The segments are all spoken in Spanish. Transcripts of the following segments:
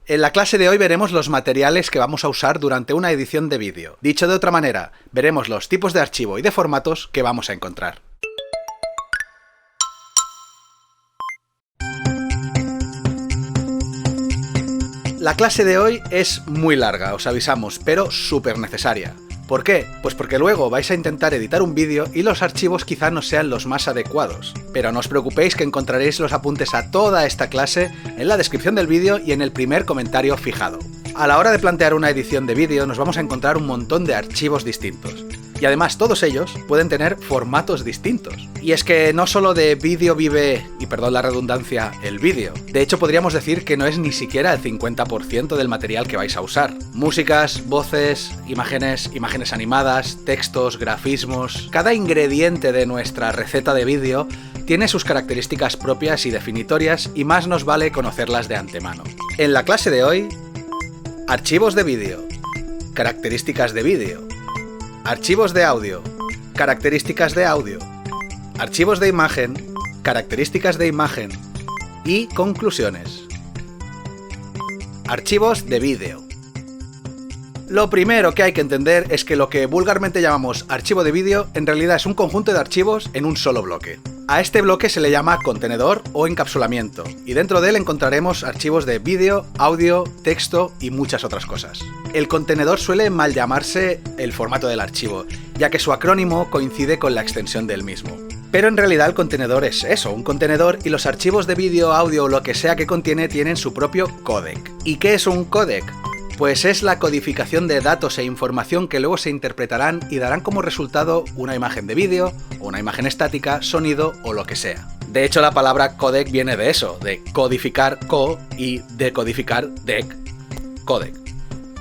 En la clase de hoy veremos los materiales que vamos a usar durante una edición de vídeo. Dicho de otra manera, veremos los tipos de archivo y de formatos que vamos a encontrar. La clase de hoy es muy larga, os avisamos, pero súper necesaria. ¿Por qué? Pues porque luego vais a intentar editar un vídeo y los archivos quizá no sean los más adecuados. Pero no os preocupéis que encontraréis los apuntes a toda esta clase en la descripción del vídeo y en el primer comentario fijado. A la hora de plantear una edición de vídeo nos vamos a encontrar un montón de archivos distintos. Y además todos ellos pueden tener formatos distintos. Y es que no solo de vídeo vive, y perdón la redundancia, el vídeo. De hecho podríamos decir que no es ni siquiera el 50% del material que vais a usar. Músicas, voces, imágenes animadas, textos, grafismos... Cada ingrediente de nuestra receta de vídeo tiene sus características propias y definitorias y más nos vale conocerlas de antemano. En la clase de hoy, archivos de vídeo, características de vídeo, archivos de audio, características de audio, archivos de imagen, características de imagen y conclusiones. Archivos de vídeo. Lo primero que hay que entender es que lo que vulgarmente llamamos archivo de vídeo en realidad es un conjunto de archivos en un solo bloque. A este bloque se le llama contenedor o encapsulamiento, y dentro de él encontraremos archivos de vídeo, audio, texto y muchas otras cosas. El contenedor suele mal llamarse el formato del archivo, ya que su acrónimo coincide con la extensión del mismo. Pero en realidad el contenedor es eso, un contenedor, y los archivos de vídeo, audio o lo que sea que contiene tienen su propio códec. ¿Y qué es un códec? Pues es la codificación de datos e información que luego se interpretarán y darán como resultado una imagen de vídeo, o una imagen estática, sonido o lo que sea. De hecho, la palabra codec viene de eso, de codificar co y decodificar dec, codec.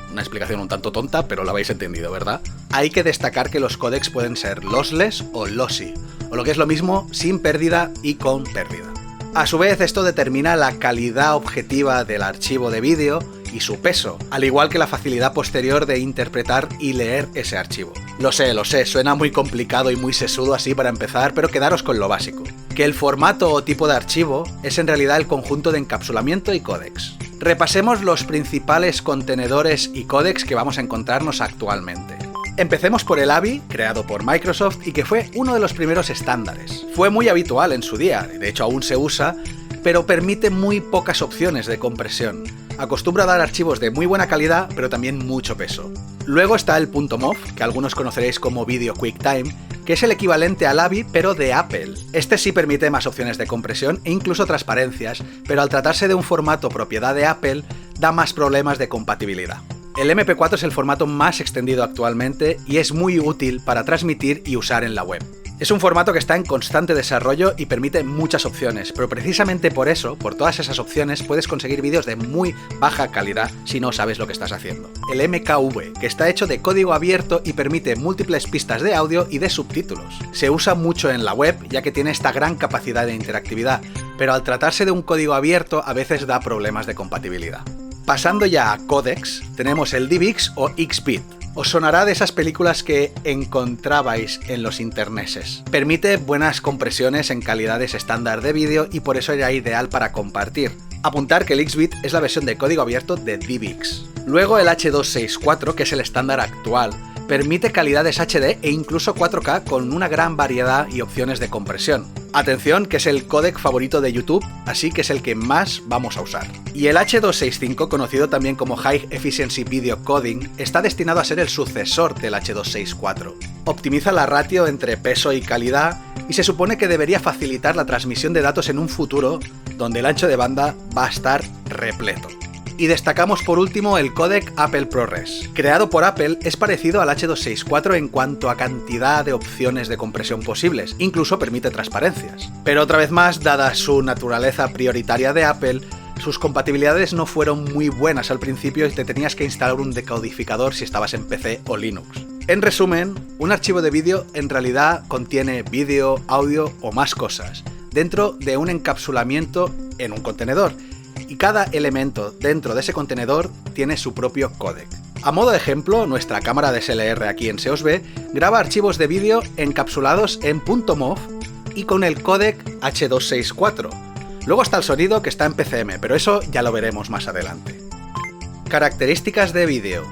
Una explicación un tanto tonta, pero la habéis entendido, ¿verdad? Hay que destacar que los códecs pueden ser lossless o lossy, o lo que es lo mismo, sin pérdida y con pérdida. A su vez, esto determina la calidad objetiva del archivo de vídeo y su peso, al igual que la facilidad posterior de interpretar y leer ese archivo. Lo sé, suena muy complicado y muy sesudo así para empezar, pero quedaros con lo básico. Que el formato o tipo de archivo es en realidad el conjunto de encapsulamiento y códecs. Repasemos los principales contenedores y códecs que vamos a encontrarnos actualmente. Empecemos por el AVI, creado por Microsoft y que fue uno de los primeros estándares. Fue muy habitual en su día, de hecho aún se usa, pero permite muy pocas opciones de compresión. Acostumbra a dar archivos de muy buena calidad, pero también mucho peso. Luego está el .mov, que algunos conoceréis como Video QuickTime, que es el equivalente al AVI, pero de Apple. Este sí permite más opciones de compresión e incluso transparencias, pero al tratarse de un formato propiedad de Apple, da más problemas de compatibilidad. El MP4 es el formato más extendido actualmente y es muy útil para transmitir y usar en la web. Es un formato que está en constante desarrollo y permite muchas opciones, pero precisamente por eso, por todas esas opciones, puedes conseguir vídeos de muy baja calidad si no sabes lo que estás haciendo. El MKV, que está hecho de código abierto y permite múltiples pistas de audio y de subtítulos. Se usa mucho en la web ya que tiene esta gran capacidad de interactividad, pero al tratarse de un código abierto a veces da problemas de compatibilidad. Pasando ya a códecs, tenemos el DivX o XBit. Os sonará de esas películas que encontrabais en los interneses. Permite buenas compresiones en calidades estándar de vídeo y por eso era ideal para compartir. Apuntar que el XBit es la versión de código abierto de DivX. Luego el H264, que es el estándar actual, permite calidades HD e incluso 4K con una gran variedad y opciones de compresión. Atención, que es el códec favorito de YouTube, así que es el que más vamos a usar. Y el H265, conocido también como High Efficiency Video Coding, está destinado a ser el sucesor del H264. Optimiza la ratio entre peso y calidad y se supone que debería facilitar la transmisión de datos en un futuro donde el ancho de banda va a estar repleto. Y destacamos por último el códec Apple ProRes. Creado por Apple, es parecido al H264 en cuanto a cantidad de opciones de compresión posibles, incluso permite transparencias. Pero otra vez más, dada su naturaleza prioritaria de Apple, sus compatibilidades no fueron muy buenas al principio y te tenías que instalar un decodificador si estabas en PC o Linux. En resumen, un archivo de vídeo en realidad contiene vídeo, audio o más cosas, dentro de un encapsulamiento en un contenedor, y cada elemento dentro de ese contenedor tiene su propio códec. A modo de ejemplo, nuestra cámara DSLR aquí en Se Os Ve graba archivos de vídeo encapsulados en .mov y con el códec H264. Luego está el sonido que está en PCM, pero eso ya lo veremos más adelante. Características de vídeo.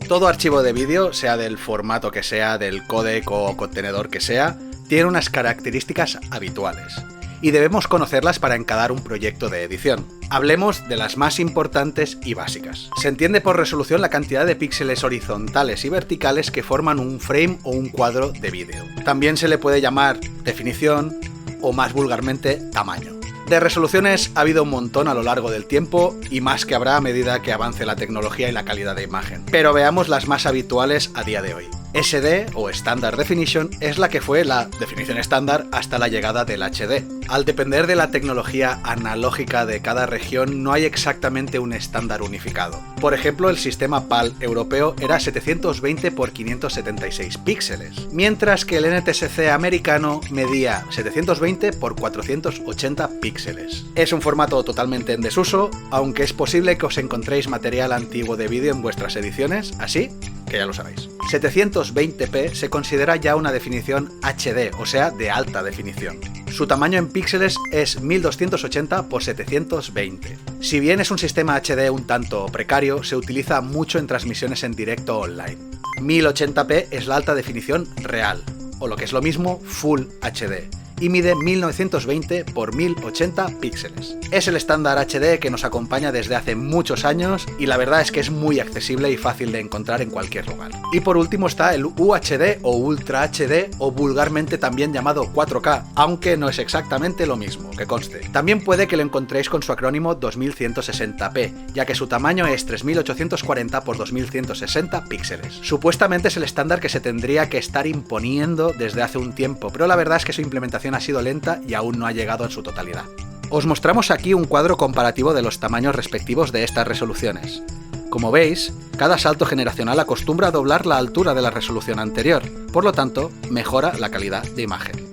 Todo archivo de vídeo, sea del formato que sea, del códec o contenedor que sea, tiene unas características habituales, y debemos conocerlas para encarar un proyecto de edición. Hablemos de las más importantes y básicas. Se entiende por resolución la cantidad de píxeles horizontales y verticales que forman un frame o un cuadro de vídeo. También se le puede llamar definición o, más vulgarmente, tamaño. De resoluciones ha habido un montón a lo largo del tiempo y más que habrá a medida que avance la tecnología y la calidad de imagen. Pero veamos las más habituales a día de hoy. SD o Standard Definition es la que fue la definición estándar hasta la llegada del HD. Al depender de la tecnología analógica de cada región no hay exactamente un estándar unificado. Por ejemplo, el sistema PAL europeo era 720 x 576 píxeles, mientras que el NTSC americano medía 720 x 480 píxeles. Es un formato totalmente en desuso, aunque es posible que os encontréis material antiguo de vídeo en vuestras ediciones, así que ya lo sabéis. 720p se considera ya una definición HD, o sea, de alta definición. Su tamaño en píxeles es 1280 x 720. Si bien es un sistema HD un tanto precario, se utiliza mucho en transmisiones en directo online. 1080p es la alta definición real, o lo que es lo mismo, Full HD, y mide 1920 x 1080 píxeles. Es el estándar HD que nos acompaña desde hace muchos años y la verdad es que es muy accesible y fácil de encontrar en cualquier lugar. Y por último está el UHD o Ultra HD, o vulgarmente también llamado 4K, aunque no es exactamente lo mismo, que conste. También puede que lo encontréis con su acrónimo 2160p, ya que su tamaño es 3840 x 2160 píxeles. Supuestamente es el estándar que se tendría que estar imponiendo desde hace un tiempo, pero la verdad es que su implementación ha sido lenta y aún no ha llegado en su totalidad. Os mostramos aquí un cuadro comparativo de los tamaños respectivos de estas resoluciones. Como veis, cada salto generacional acostumbra a doblar la altura de la resolución anterior, por lo tanto, mejora la calidad de imagen.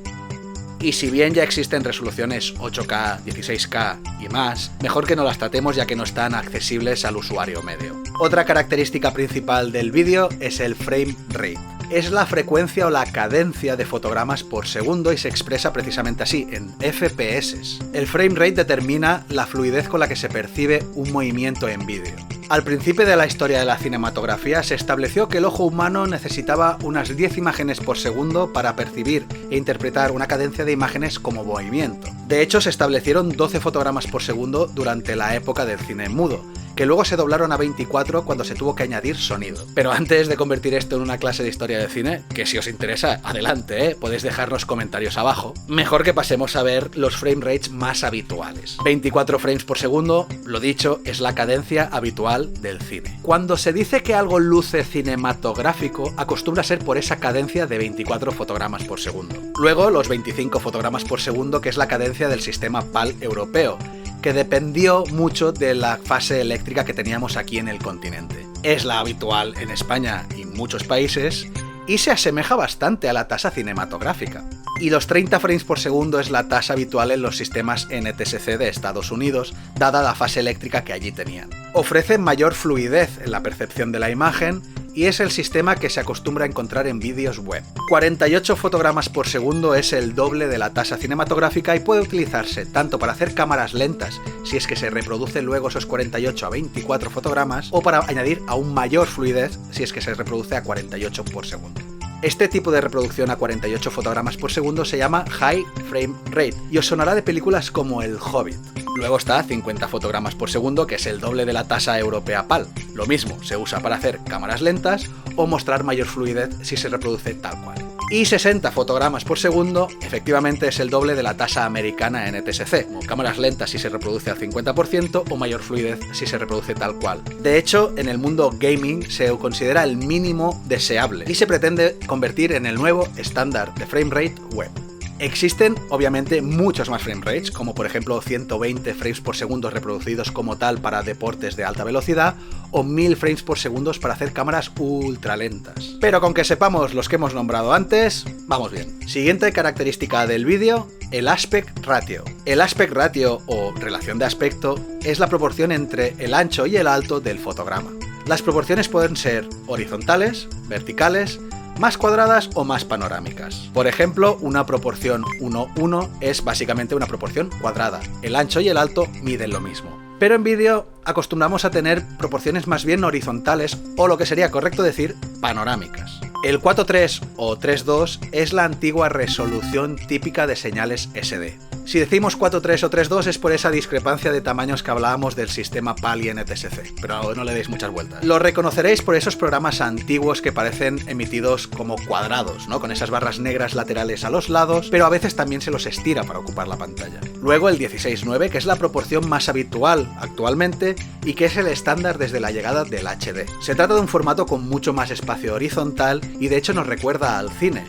Y si bien ya existen resoluciones 8K, 16K y más, mejor que no las tratemos ya que no están accesibles al usuario medio. Otra característica principal del vídeo es el frame rate. Es la frecuencia o la cadencia de fotogramas por segundo y se expresa precisamente así, en FPS. El frame rate determina la fluidez con la que se percibe un movimiento en vídeo. Al principio de la historia de la cinematografía se estableció que el ojo humano necesitaba unas 10 imágenes por segundo para percibir e interpretar una cadencia de imágenes como movimiento. De hecho, se establecieron 12 fotogramas por segundo durante la época del cine mudo, que luego se doblaron a 24 cuando se tuvo que añadir sonido. Pero antes de convertir esto en una clase de historia de cine, que si os interesa, adelante, podéis dejarnos comentarios abajo, mejor que pasemos a ver los frame rates más habituales. 24 frames por segundo, lo dicho, es la cadencia habitual del cine. Cuando se dice que algo luce cinematográfico, acostumbra a ser por esa cadencia de 24 fotogramas por segundo. Luego, los 25 fotogramas por segundo, que es la cadencia del sistema PAL europeo, que dependió mucho de la fase eléctrica que teníamos aquí en el continente. Es la habitual en España y muchos países, y se asemeja bastante a la tasa cinematográfica. Y los 30 frames por segundo es la tasa habitual en los sistemas NTSC de Estados Unidos, dada la fase eléctrica que allí tenían. Ofrece mayor fluidez en la percepción de la imagen, y es el sistema que se acostumbra a encontrar en vídeos web. 48 fotogramas por segundo es el doble de la tasa cinematográfica y puede utilizarse tanto para hacer cámaras lentas, si es que se reproduce luego esos 48 a 24 fotogramas, o para añadir aún mayor fluidez, si es que se reproduce a 48 por segundo. Este tipo de reproducción a 48 fotogramas por segundo se llama High Frame Rate y os sonará de películas como El Hobbit. Luego está 50 fotogramas por segundo, que es el doble de la tasa europea PAL. Lo mismo, se usa para hacer cámaras lentas o mostrar mayor fluidez si se reproduce tal cual. Y 60 fotogramas por segundo, efectivamente es el doble de la tasa americana NTSC, como cámaras lentas si se reproduce al 50% o mayor fluidez si se reproduce tal cual. De hecho, en el mundo gaming se considera el mínimo deseable y se pretende convertir en el nuevo estándar de frame rate web. Existen, obviamente, muchos más frame rates, como por ejemplo 120 frames por segundo reproducidos como tal para deportes de alta velocidad, o 1000 frames por segundo para hacer cámaras ultra lentas. Pero con que sepamos los que hemos nombrado antes, vamos bien. Siguiente característica del vídeo, el aspect ratio. El aspect ratio, o relación de aspecto, es la proporción entre el ancho y el alto del fotograma. Las proporciones pueden ser horizontales, verticales, más cuadradas o más panorámicas. Por ejemplo, una proporción 1:1 es básicamente una proporción cuadrada. El ancho y el alto miden lo mismo. Pero en vídeo acostumbramos a tener proporciones más bien horizontales, o lo que sería correcto decir, panorámicas. El 4.3 o 3.2 es la antigua resolución típica de señales SD. Si decimos 4.3 o 3.2 es por esa discrepancia de tamaños que hablábamos del sistema PAL y NTSC, pero no le deis muchas vueltas. Lo reconoceréis por esos programas antiguos que parecen emitidos como cuadrados, ¿no? Con esas barras negras laterales a los lados, pero a veces también se los estira para ocupar la pantalla. Luego el 16:9, que es la proporción más habitual actualmente y que es el estándar desde la llegada del HD. Se trata de un formato con mucho más espacio horizontal y de hecho nos recuerda al cine.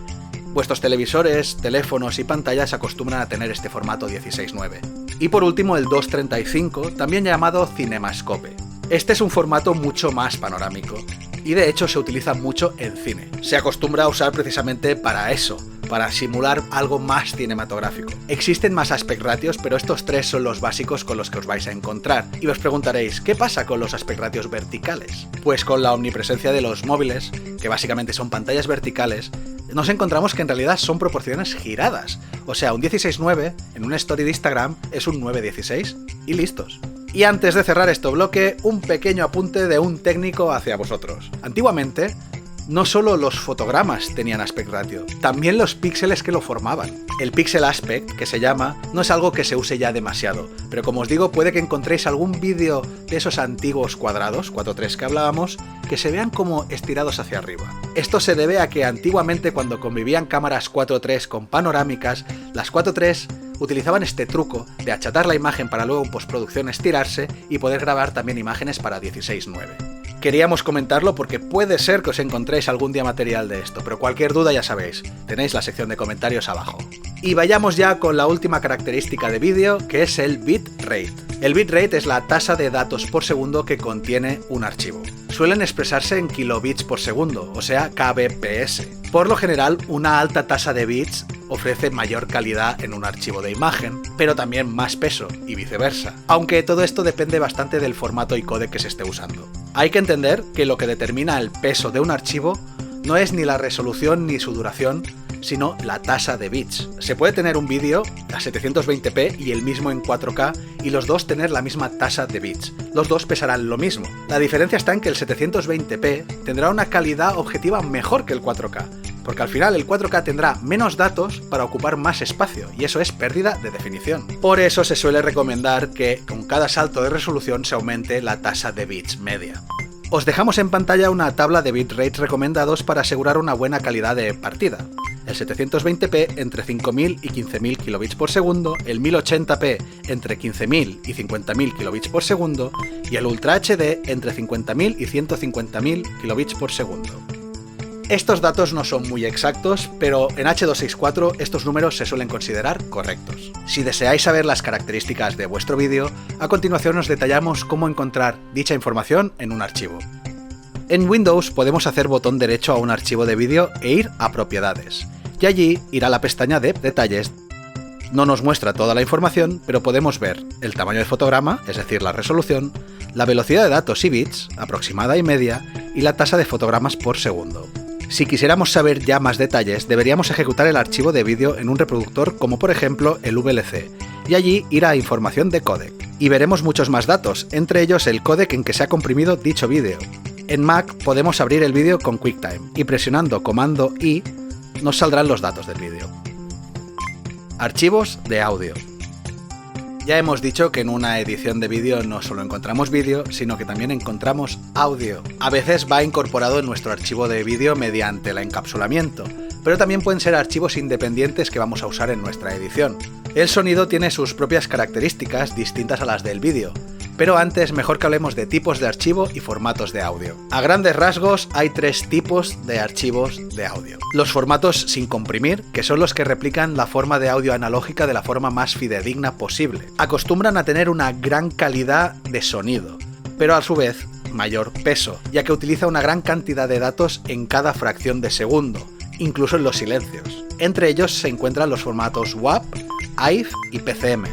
Vuestros televisores, teléfonos y pantallas acostumbran a tener este formato 16:9. Y por último el 2.35, también llamado Cinemascope. Este es un formato mucho más panorámico y de hecho se utiliza mucho en cine. Se acostumbra a usar precisamente para eso, para simular algo más cinematográfico. Existen más aspect ratios, pero estos tres son los básicos con los que os vais a encontrar. Y os preguntaréis, ¿qué pasa con los aspect ratios verticales? Pues con la omnipresencia de los móviles, que básicamente son pantallas verticales, nos encontramos que en realidad son proporciones giradas. O sea, un 16:9 en una story de Instagram es un 9:16 y listos. Y antes de cerrar este bloque, un pequeño apunte de un técnico hacia vosotros. Antiguamente, no solo los fotogramas tenían aspect ratio, también los píxeles que lo formaban. El pixel aspect, que se llama, no es algo que se use ya demasiado, pero como os digo, puede que encontréis algún vídeo de esos antiguos cuadrados, 4.3 que hablábamos, que se vean como estirados hacia arriba. Esto se debe a que antiguamente cuando convivían cámaras 4.3 con panorámicas, las 4.3 utilizaban este truco de achatar la imagen para luego en postproducción estirarse y poder grabar también imágenes para 16:9. Queríamos comentarlo porque puede ser que os encontréis algún día material de esto, pero cualquier duda ya sabéis, tenéis la sección de comentarios abajo. Y vayamos ya con la última característica de vídeo, que es el bitrate. El bitrate es la tasa de datos por segundo que contiene un archivo. Suelen expresarse en kilobits por segundo, o sea, kbps. Por lo general, una alta tasa de bits ofrece mayor calidad en un archivo de imagen, pero también más peso, y viceversa. Aunque todo esto depende bastante del formato y códec que se esté usando. Hay que entender que lo que determina el peso de un archivo no es ni la resolución ni su duración, sino la tasa de bits. Se puede tener un vídeo a 720p y el mismo en 4K y los dos tener la misma tasa de bits. Los dos pesarán lo mismo. La diferencia está en que el 720p tendrá una calidad objetiva mejor que el 4K, porque al final el 4K tendrá menos datos para ocupar más espacio y eso es pérdida de definición. Por eso se suele recomendar que con cada salto de resolución se aumente la tasa de bits media. Os dejamos en pantalla una tabla de bitrates recomendados para asegurar una buena calidad de partida. El 720p entre 5000 y 15000 kilobits por segundo, el 1080p entre 15000 y 50000 kilobits por segundo y el Ultra HD entre 50000 y 150.000 kilobits por segundo. Estos datos no son muy exactos, pero en H264 estos números se suelen considerar correctos. Si deseáis saber las características de vuestro vídeo, a continuación os detallamos cómo encontrar dicha información en un archivo. En Windows podemos hacer botón derecho a un archivo de vídeo e ir a Propiedades, y allí ir a la pestaña de Detalles. No nos muestra toda la información, pero podemos ver el tamaño de fotograma, es decir, la resolución, la velocidad de datos y bits, aproximada y media, y la tasa de fotogramas por segundo. Si quisiéramos saber ya más detalles, deberíamos ejecutar el archivo de vídeo en un reproductor como por ejemplo el VLC, y allí ir a Información de códec. Y veremos muchos más datos, entre ellos el códec en que se ha comprimido dicho vídeo. En Mac podemos abrir el vídeo con QuickTime, y presionando Comando I nos saldrán los datos del vídeo. Archivos de audio. Ya hemos dicho que en una edición de vídeo no solo encontramos vídeo, sino que también encontramos audio. A veces va incorporado en nuestro archivo de vídeo mediante el encapsulamiento, pero también pueden ser archivos independientes que vamos a usar en nuestra edición. El sonido tiene sus propias características distintas a las del vídeo, pero antes mejor que hablemos de tipos de archivo y formatos de audio. A grandes rasgos hay tres tipos de archivos de audio. Los formatos sin comprimir, que son los que replican la forma de audio analógica de la forma más fidedigna posible. Acostumbran a tener una gran calidad de sonido, pero a su vez mayor peso, ya que utiliza una gran cantidad de datos en cada fracción de segundo, incluso en los silencios. Entre ellos se encuentran los formatos WAV, AIF y PCM,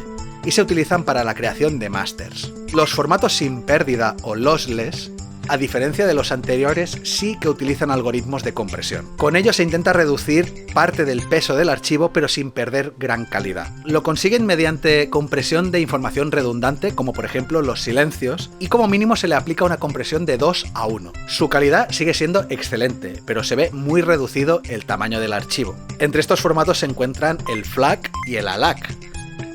y se utilizan para la creación de masters. Los formatos sin pérdida o lossless a diferencia de los anteriores, sí que utilizan algoritmos de compresión. Con ello se intenta reducir parte del peso del archivo, pero sin perder gran calidad. Lo consiguen mediante compresión de información redundante, como por ejemplo los silencios, y como mínimo se le aplica una compresión de 2 a 1. Su calidad sigue siendo excelente, pero se ve muy reducido el tamaño del archivo. Entre estos formatos se encuentran el FLAC y el ALAC,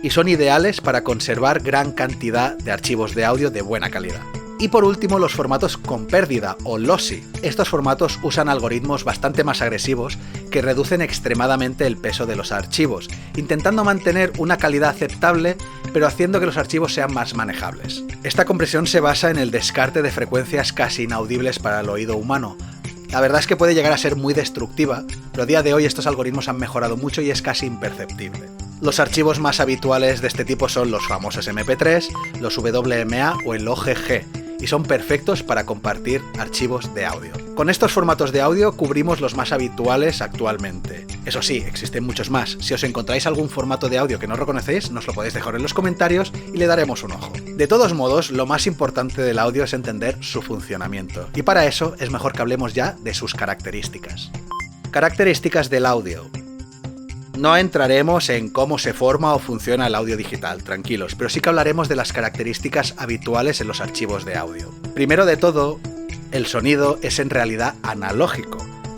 y son ideales para conservar gran cantidad de archivos de audio de buena calidad. Y por último, los formatos con pérdida o lossy. Estos formatos usan algoritmos bastante más agresivos que reducen extremadamente el peso de los archivos, intentando mantener una calidad aceptable, pero haciendo que los archivos sean más manejables. Esta compresión se basa en el descarte de frecuencias casi inaudibles para el oído humano. La verdad es que puede llegar a ser muy destructiva, pero a día de hoy estos algoritmos han mejorado mucho y es casi imperceptible. Los archivos más habituales de este tipo son los famosos MP3, los WMA o el OGG, y son perfectos para compartir archivos de audio. Con estos formatos de audio cubrimos los más habituales actualmente. Eso sí, existen muchos más. Si os encontráis algún formato de audio que no reconocéis, nos lo podéis dejar en los comentarios y le daremos un ojo. De todos modos, lo más importante del audio es entender su funcionamiento, y para eso es mejor que hablemos ya de sus características. Características del audio. No entraremos en cómo se forma o funciona el audio digital, tranquilos, pero sí que hablaremos de las características habituales en los archivos de audio. Primero de todo, el sonido es en realidad analógico,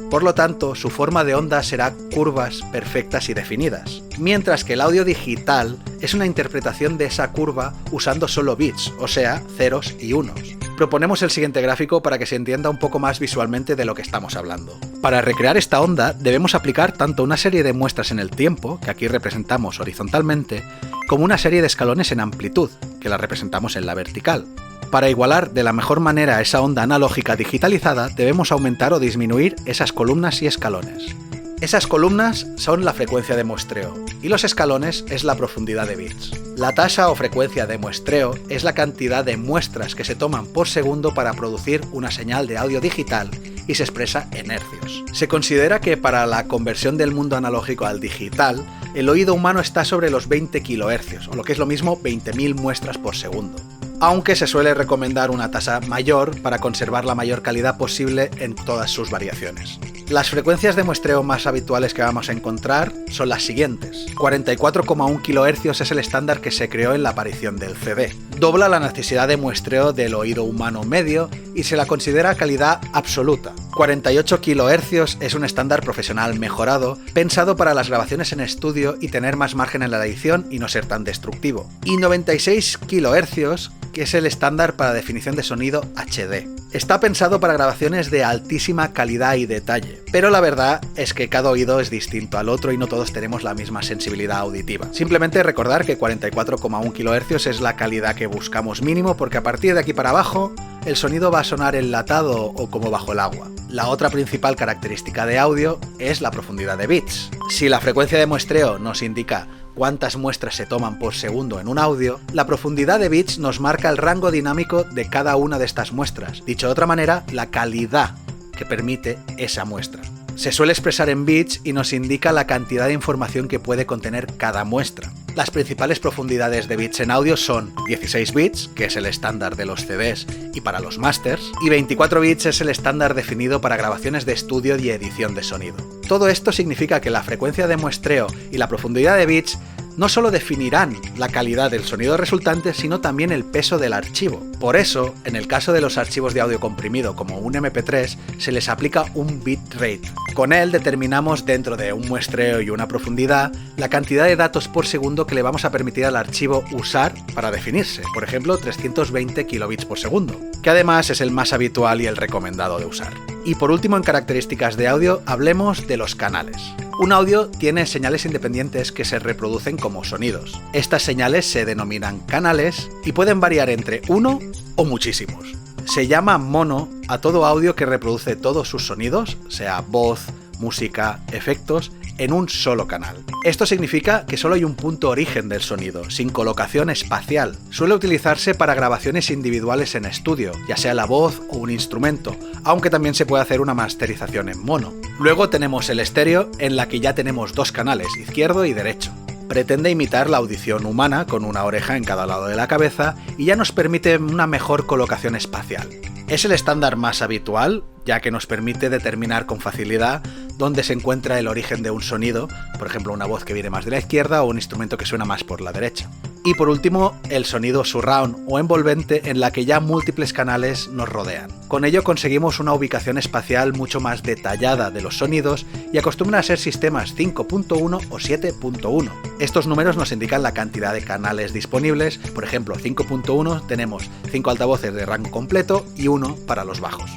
por lo tanto su forma de onda será curvas perfectas y definidas, mientras que el audio digital es una interpretación de esa curva usando solo bits, o sea, ceros y unos. Proponemos el siguiente gráfico para que se entienda un poco más visualmente de lo que estamos hablando. Para recrear esta onda debemos aplicar tanto una serie de muestras en el tiempo, que aquí representamos horizontalmente, como una serie de escalones en amplitud, que la representamos en la vertical. Para igualar de la mejor manera esa onda analógica digitalizada debemos aumentar o disminuir esas columnas y escalones. Esas columnas son la frecuencia de muestreo y los escalones es la profundidad de bits. La tasa o frecuencia de muestreo es la cantidad de muestras que se toman por segundo para producir una señal de audio digital y se expresa en hercios. Se considera que para la conversión del mundo analógico al digital, el oído humano está sobre los 20 kHz, o lo que es lo mismo 20.000 muestras por segundo. Aunque se suele recomendar una tasa mayor para conservar la mayor calidad posible en todas sus variaciones. Las frecuencias de muestreo más habituales que vamos a encontrar son las siguientes. 44,1 kHz es el estándar que se creó en la aparición del CD. Dobla la necesidad de muestreo del oído humano medio y se la considera calidad absoluta. 48 kHz es un estándar profesional mejorado, pensado para las grabaciones en estudio y tener más margen en la edición y no ser tan destructivo. Y 96 kHz, que es el estándar para definición de sonido HD. Está pensado para grabaciones de altísima calidad y detalle, pero la verdad es que cada oído es distinto al otro y no todos tenemos la misma sensibilidad auditiva. Simplemente recordar que 44,1 kHz es la calidad que buscamos mínimo, porque a partir de aquí para abajo el sonido va a sonar enlatado o como bajo el agua. La otra principal característica de audio es la profundidad de bits. Si la frecuencia de muestreo nos indica cuántas muestras se toman por segundo en un audio, la profundidad de bits nos marca el rango dinámico de cada una de estas muestras. Dicho de otra manera, la calidad que permite esa muestra. Se suele expresar en bits y nos indica la cantidad de información que puede contener cada muestra. Las principales profundidades de bits en audio son 16 bits, que es el estándar de los CDs y para los masters, y 24 bits es el estándar definido para grabaciones de estudio y edición de sonido. Todo esto significa que la frecuencia de muestreo y la profundidad de bits no solo definirán la calidad del sonido resultante, sino también el peso del archivo. Por eso, en el caso de los archivos de audio comprimido como un MP3, se les aplica un bitrate. Con él determinamos, dentro de un muestreo y una profundidad, la cantidad de datos por segundo que le vamos a permitir al archivo usar para definirse, por ejemplo 320 kilobits por segundo, que además es el más habitual y el recomendado de usar. Y por último, en características de audio, hablemos de los canales. Un audio tiene señales independientes que se reproducen como sonidos. Estas señales se denominan canales y pueden variar entre uno o muchísimos. Se llama mono a todo audio que reproduce todos sus sonidos, sea voz, música, efectos, en un solo canal. Esto significa que solo hay un punto origen del sonido, sin colocación espacial. Suele utilizarse para grabaciones individuales en estudio, ya sea la voz o un instrumento, aunque también se puede hacer una masterización en mono. Luego tenemos el estéreo, en la que ya tenemos dos canales, izquierdo y derecho. Pretende imitar la audición humana con una oreja en cada lado de la cabeza y ya nos permite una mejor colocación espacial. Es el estándar más habitual, ya que nos permite determinar con facilidad dónde se encuentra el origen de un sonido, por ejemplo una voz que viene más de la izquierda o un instrumento que suena más por la derecha. Y por último, el sonido surround o envolvente en la que ya múltiples canales nos rodean. Con ello conseguimos una ubicación espacial mucho más detallada de los sonidos y acostumbran a ser sistemas 5.1 o 7.1. Estos números nos indican la cantidad de canales disponibles, por ejemplo 5.1 tenemos 5 altavoces de rango completo y 1 para los bajos.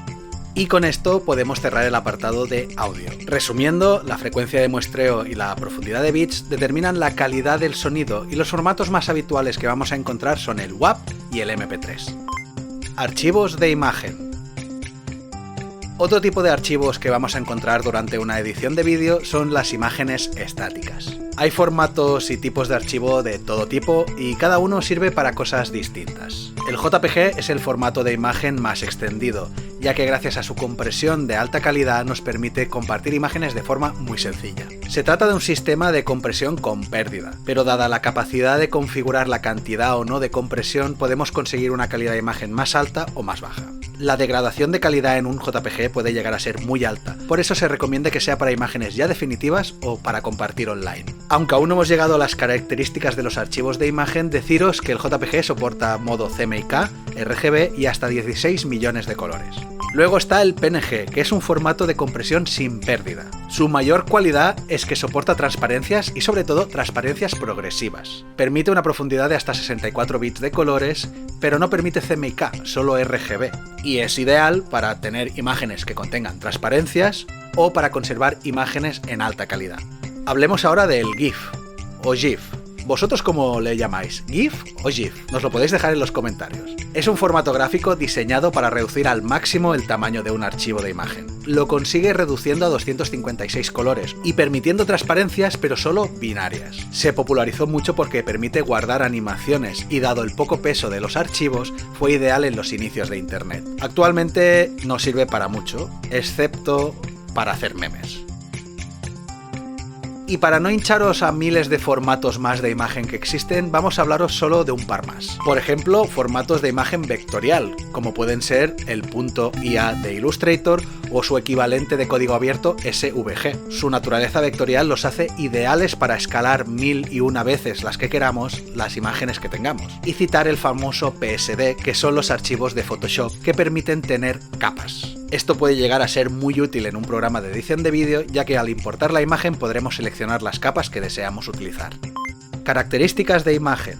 Y con esto podemos cerrar el apartado de audio. Resumiendo, la frecuencia de muestreo y la profundidad de bits determinan la calidad del sonido y los formatos más habituales que vamos a encontrar son el WAV y el MP3. Archivos de imagen. Otro tipo de archivos que vamos a encontrar durante una edición de vídeo son las imágenes estáticas. Hay formatos y tipos de archivo de todo tipo y cada uno sirve para cosas distintas. El JPG es el formato de imagen más extendido, ya que gracias a su compresión de alta calidad nos permite compartir imágenes de forma muy sencilla. Se trata de un sistema de compresión con pérdida, pero dada la capacidad de configurar la cantidad o no de compresión, podemos conseguir una calidad de imagen más alta o más baja. La degradación de calidad en un JPG puede llegar a ser muy alta, por eso se recomienda que sea para imágenes ya definitivas o para compartir online. Aunque aún no hemos llegado a las características de los archivos de imagen, deciros que el JPG soporta modo CMYK, RGB y hasta 16 millones de colores. Luego está el PNG, que es un formato de compresión sin pérdida. Su mayor cualidad es que soporta transparencias y sobre todo transparencias progresivas. Permite una profundidad de hasta 64 bits de colores, pero no permite CMYK, solo RGB. Y es ideal para tener imágenes que contengan transparencias o para conservar imágenes en alta calidad. Hablemos ahora del GIF o GIF. ¿Vosotros cómo le llamáis? ¿GIF o GIF? Nos lo podéis dejar en los comentarios. Es un formato gráfico diseñado para reducir al máximo el tamaño de un archivo de imagen. Lo consigue reduciendo a 256 colores y permitiendo transparencias, pero solo binarias. Se popularizó mucho porque permite guardar animaciones y dado el poco peso de los archivos, fue ideal en los inicios de Internet. Actualmente no sirve para mucho, excepto para hacer memes. Y para no hincharos a miles de formatos más de imagen que existen, vamos a hablaros solo de un par más. Por ejemplo, formatos de imagen vectorial, como pueden ser el .ia de Illustrator o su equivalente de código abierto SVG. Su naturaleza vectorial los hace ideales para escalar 1001 veces las que queramos las imágenes que tengamos. Y citar el famoso PSD, que son los archivos de Photoshop que permiten tener capas. Esto puede llegar a ser muy útil en un programa de edición de vídeo, ya que al importar la imagen podremos seleccionar las capas que deseamos utilizar. Características de imagen.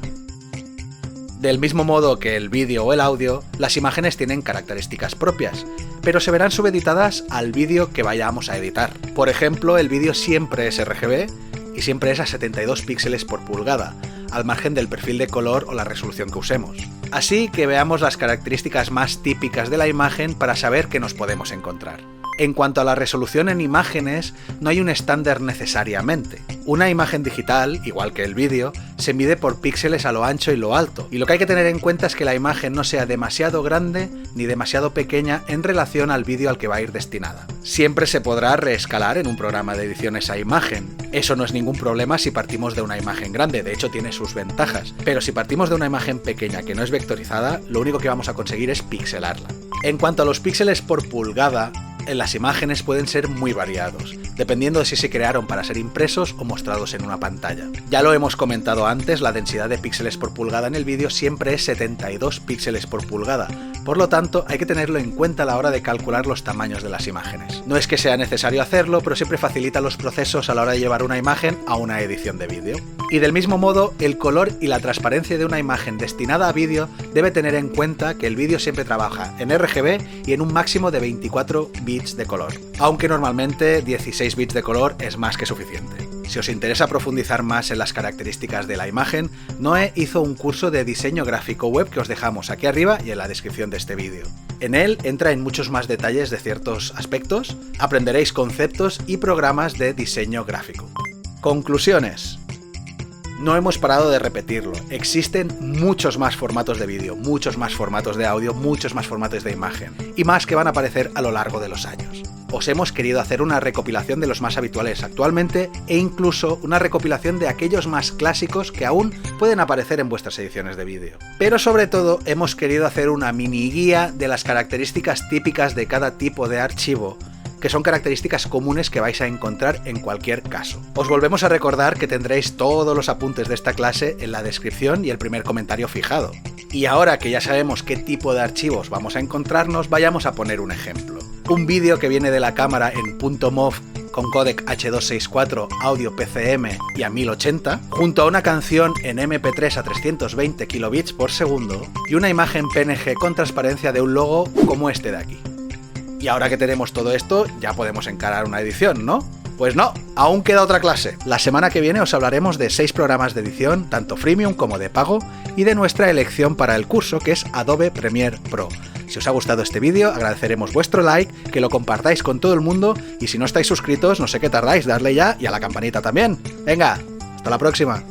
Del mismo modo que el vídeo o el audio, las imágenes tienen características propias, pero se verán subeditadas al vídeo que vayamos a editar. Por ejemplo, el vídeo siempre es RGB y siempre es a 72 píxeles por pulgada, al margen del perfil de color o la resolución que usemos. Así que veamos las características más típicas de la imagen para saber qué nos podemos encontrar. En cuanto a la resolución en imágenes, no hay un estándar necesariamente. Una imagen digital, igual que el vídeo, se mide por píxeles a lo ancho y lo alto, y lo que hay que tener en cuenta es que la imagen no sea demasiado grande ni demasiado pequeña en relación al vídeo al que va a ir destinada. Siempre se podrá reescalar en un programa de edición esa imagen. Eso no es ningún problema si partimos de una imagen grande, de hecho tiene sus ventajas, pero si partimos de una imagen pequeña que no es vectorizada, lo único que vamos a conseguir es pixelarla. En cuanto a los píxeles por pulgada, en las imágenes pueden ser muy variados, dependiendo de si se crearon para ser impresos o mostrados en una pantalla. Ya lo hemos comentado antes, la densidad de píxeles por pulgada en el vídeo siempre es 72 píxeles por pulgada, por lo tanto hay que tenerlo en cuenta a la hora de calcular los tamaños de las imágenes. No es que sea necesario hacerlo, pero siempre facilita los procesos a la hora de llevar una imagen a una edición de vídeo. Y del mismo modo, el color y la transparencia de una imagen destinada a vídeo debe tener en cuenta que el vídeo siempre trabaja en RGB y en un máximo de 24 bits de color, aunque normalmente 16 bits de color es más que suficiente. Si os interesa profundizar más en las características de la imagen, Noé hizo un curso de diseño gráfico web que os dejamos aquí arriba y en la descripción de este vídeo. En él entra en muchos más detalles de ciertos aspectos, aprenderéis conceptos y programas de diseño gráfico. Conclusiones. No hemos parado de repetirlo, existen muchos más formatos de vídeo, muchos más formatos de audio, muchos más formatos de imagen, y más que van a aparecer a lo largo de los años. os hemos querido hacer una recopilación de los más habituales actualmente e incluso una recopilación de aquellos más clásicos que aún pueden aparecer en vuestras ediciones de vídeo. Pero sobre todo hemos querido hacer una mini guía de las características típicas de cada tipo de archivo, que son características comunes que vais a encontrar en cualquier caso. Os volvemos a recordar que tendréis todos los apuntes de esta clase en la descripción y el primer comentario fijado. Y ahora que ya sabemos qué tipo de archivos vamos a encontrarnos, vayamos a poner un ejemplo. Un vídeo que viene de la cámara en .mov con códec H264, audio PCM y a 1080, junto a una canción en MP3 a 320 kilobits por segundo y una imagen PNG con transparencia de un logo como este de aquí. Y ahora que tenemos todo esto, ya podemos encarar una edición, ¿no? Pues no, aún queda otra clase. La semana que viene os hablaremos de 6 programas de edición, tanto freemium como de pago, y de nuestra elección para el curso, que es Adobe Premiere Pro. Si os ha gustado este vídeo, agradeceremos vuestro like, que lo compartáis con todo el mundo, y si no estáis suscritos, no sé qué tardáis, darle ya y a la campanita también. Venga, hasta la próxima.